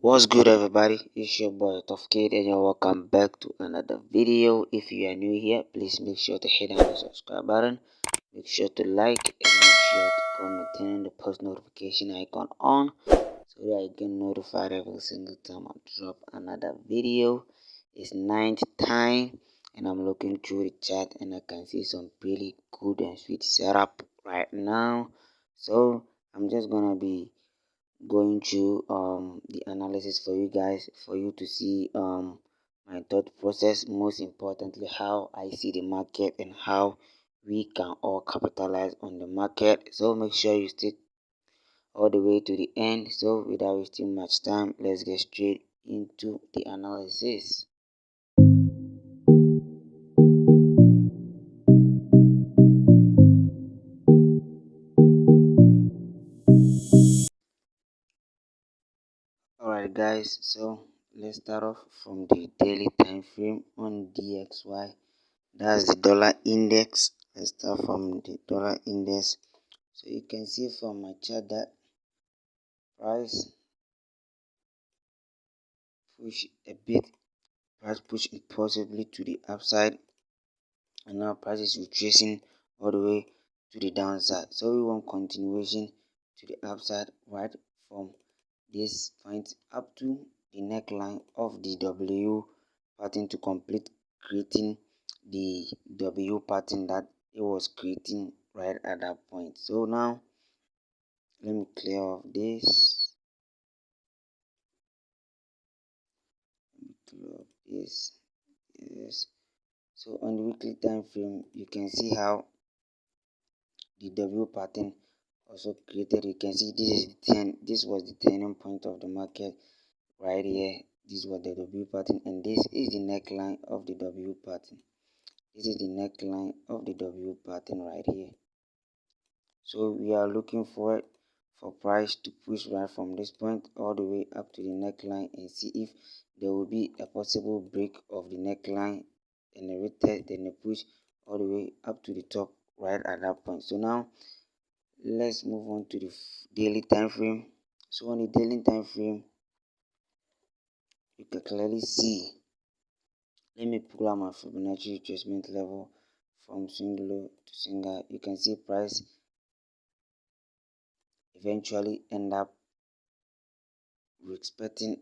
What's good, everybody? It's your boy Fomc, and you're welcome back to another video. If you are new here, please make sure to hit on the subscribe button, make sure to like, and make sure to comment, turn the post notification icon on so that I get notified every single time I drop another video. It's ninth time, and I'm looking through the chat, and I can see some really good and sweet setup right now. So I'm just gonna be going through the analysis for you guys, for you to see my thought process, most importantly how I see the market and how we can all capitalize on the market. So make sure you stick all the way to the end. So without wasting much time, let's get straight into the analysis. Alright guys, so let's start off from the daily time frame on DXY. That's the dollar index. Let's start from the dollar index. So you can see from my chart that price push a bit, price push impulsively to the upside, and now price is retracing all the way to the downside. So we want continuation to the upside right from this point up to the neckline of the W pattern to complete creating the W pattern that it was creating right at that point. So now let me clear off this. Yes. So on the weekly time frame, you can see how the W pattern also created. You can see this was the turning point of the market right here. This was the W pattern, and this is the neckline of the W pattern. This is the neckline of the W pattern right here. So we are looking forward for price to push right from this point all the way up to the neckline and see if there will be a possible break of the neckline and a retest, then a push all the way up to the top right at that point. So now let's move on to the daily time frame. So on the daily time frame, you can clearly see, let me pull out my Fibonacci retracement level from swing low to swing high. You can see price eventually end up respecting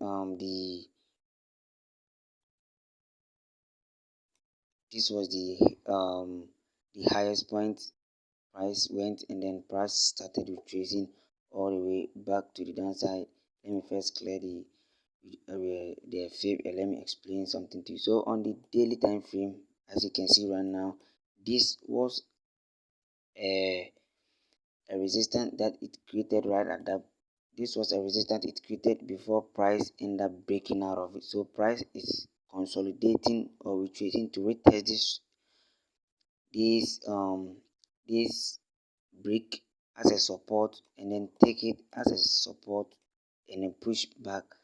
this was the highest point. Price went, and then price started retracing all the way back to the downside. Let me first clear let me explain something to you. So on the daily time frame, as you can see right now, this was a resistance that it created right at that. This was a resistance it created before price ended up breaking out of it. So price is consolidating or retreating to retest this break as a support, and then take it as a support and then push back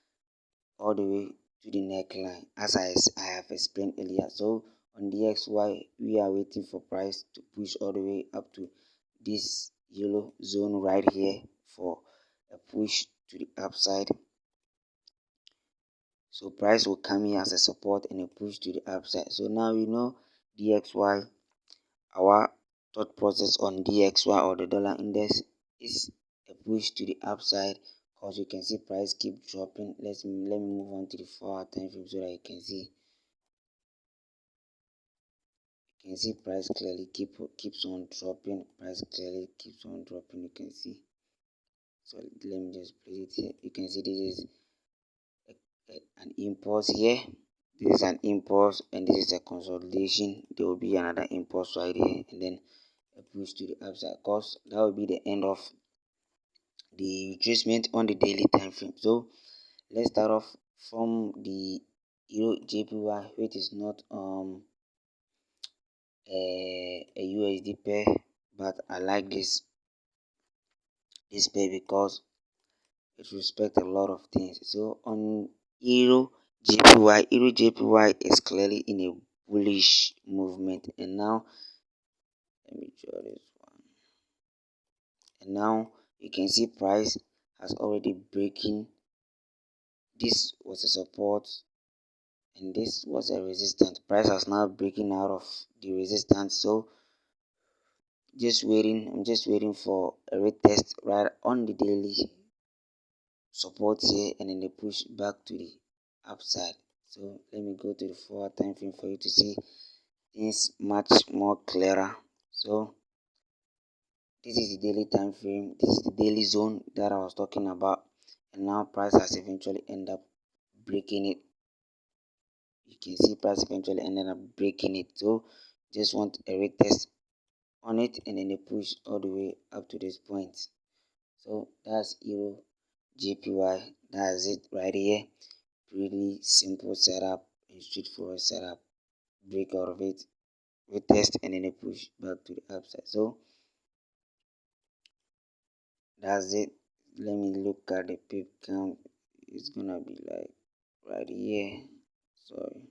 all the way to the neckline as I have explained earlier. So on the XY, we are waiting for price to push all the way up to this yellow zone right here for a push to the upside. So price will come here as a support and a push to the upside. So now we know DXY, our thought process on DXY or the dollar index is a push to the upside, because you can see price keep dropping. Let me move on to the 4-hour time frame so that you can see. You can see price clearly keeps on dropping. Price clearly keeps on dropping. You can see. So let me just place it here. You can see this is an impulse here. This is an impulse, and this is a consolidation. There will be another impulse right here, and then a push to the upside, because that will be the end of the retracement on the daily time frame. So let's start off from the Euro JPY, which is not a USD pair, but I like this pair because it respects a lot of things. So on Euro JPY is clearly in a bullish movement, and now let me draw this one. And now you can see price has already breaking this was a support and this was a resistance. Price has now breaking out of the resistance, so I'm just waiting for a retest right on the daily support here, and then they push back to the upside. So let me go to the 4 hour time frame for you to see things much more clearer. So this is the daily time frame, this is the daily zone that I was talking about, and now price has eventually ended up breaking it. You can see price eventually ended up breaking it. So just want a retest on it, and then they push all the way up to this point. So that's Euro JPY. That's it right here. Really simple setup and straightforward setup. Break out of it, retest, and then they push back to the upside. So that's it. Let me look at the pip count. It's gonna be like right here. Sorry,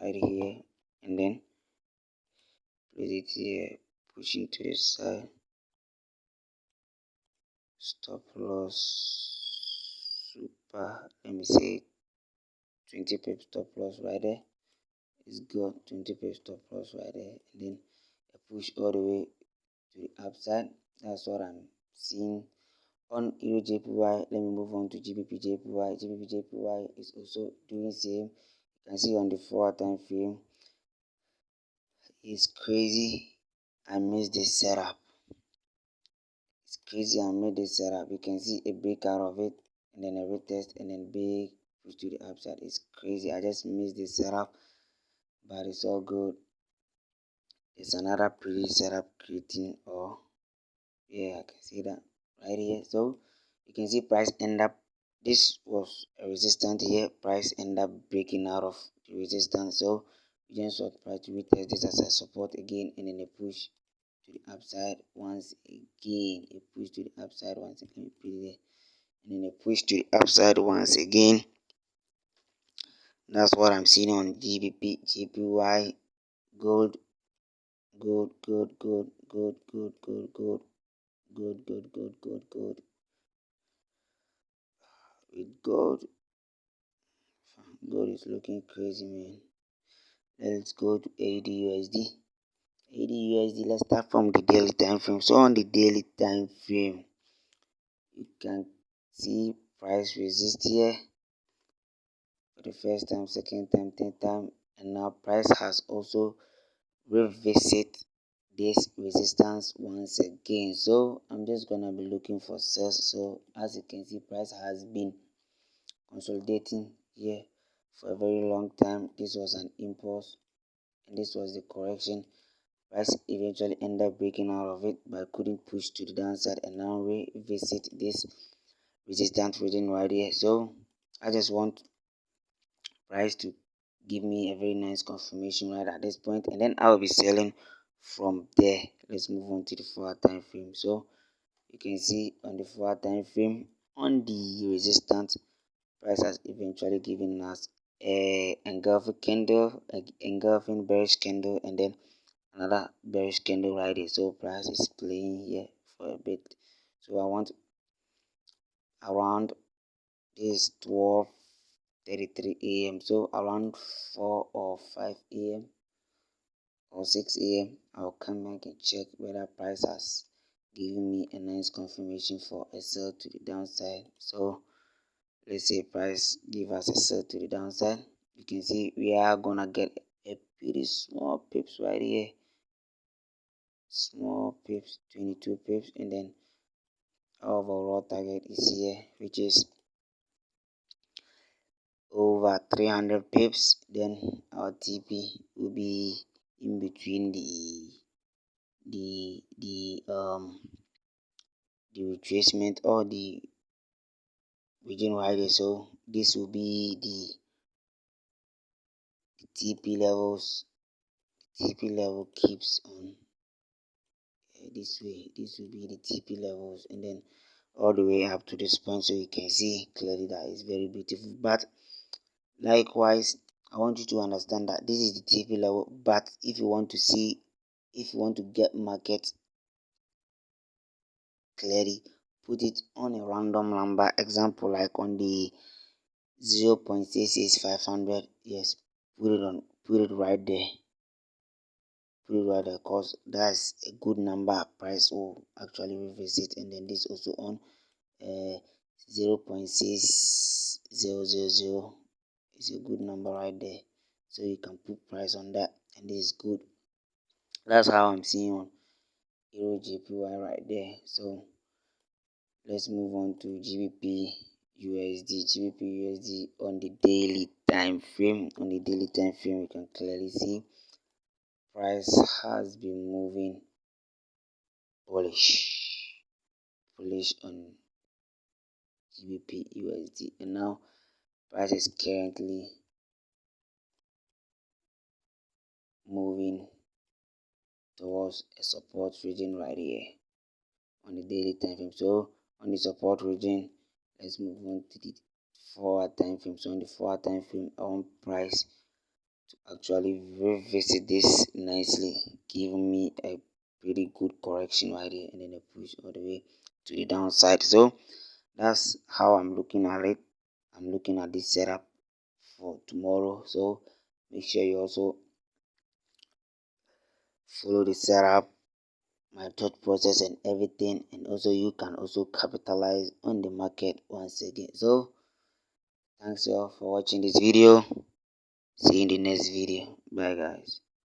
right here, and then place it here, pushing to the side. Stop loss super. Let me say 20 pip stop loss right there. It's good. 20 pip stop loss right there, and then I push all the way to the upside. That's what I'm seeing on Euro JPY. Let me move on to GBP JPY. GBP JPY is also doing same. You can see on the 4 hour time frame, it's crazy. I missed this setup. It's crazy. I made this setup. You can see a breakout of it, and then a retest, and then big push to the upside. It's crazy. I just missed this setup, but it's all good. It's another pretty setup creating, or yeah, I can see that right here. So you can see price end up. This was a resistance here. Price end up breaking out of the resistance. So we just saw price to retest this as a support again, and then a push to the upside once again. A push to the upside once again. And then a push to the upside once again. That's what I'm seeing on GBP, JPY, gold, gold, gold, gold, gold, gold, gold, gold, gold, gold, gold, gold, gold. With gold, gold is looking crazy, man. Let's go to AUD. AUD, let's start from the daily time frame. So on the daily time frame, you can see price resist here for the first time, second time, third time, and now price has also revisit this resistance once again. So I'm just gonna be looking for sales. So as you can see, price has been consolidating here for a very long time. This was an impulse, and this was the correction. Price eventually ended up breaking out of it, but couldn't push to the downside, and now revisit this resistance reading right here. So I just want price to give me a very nice confirmation right at this point, and then I will be selling from there. Let's move on to the 4 hour time frame. So you can see on the 4 hour time frame, on the resistance, price has eventually given us a engulfing candle, engulfing bearish candle, and then another bearish candle right here. So price is playing here for a bit. So I want around this 12:33 a.m. So around 4 or 5 a.m. or 6 a.m. I'll come back and check whether price has given me a nice confirmation for a sell to the downside. So let's say price give us a sell to the downside. You can see we are gonna get a pretty small pips right here. Small pips, 22 pips, and then our overall target is here, which is over 300 pips. Then our TP will be in between the retracement or the region right. So this will be the TP levels. The TP level keeps on this way. This will be the TP levels, and then all the way up to this point, so you can see clearly that it's very beautiful. But likewise, I want you to understand that this is the TP level, but if you want to get market clearly, put it on a random number. Example, like on the 0.66500. Yes, put it right there. Put it right there, cause that's a good number. Price will actually revisit. And then this also on 0.6000 is a good number right there, so you can put price on that, and this is good. That's how I'm seeing on Euro JPY right there. So let's move on to GBP USD. GBP USD on the daily time frame. On the daily time frame, you can clearly see price has been moving bullish on GBP USD, and now price is currently moving towards a support region right here on the daily time frame. So on the support region, let's move on to the 4-hour time frame. So on the 4-hour time frame, I want price to actually revisit this nicely, giving me a pretty good correction right here, and then a push all the way to the downside. So that's how I'm looking at it. I'm looking at this setup for tomorrow. So make sure you also follow the setup, my thought process and everything, and also you can also capitalize on the market once again. So thanks all for watching this video. See you in the next video. Bye guys.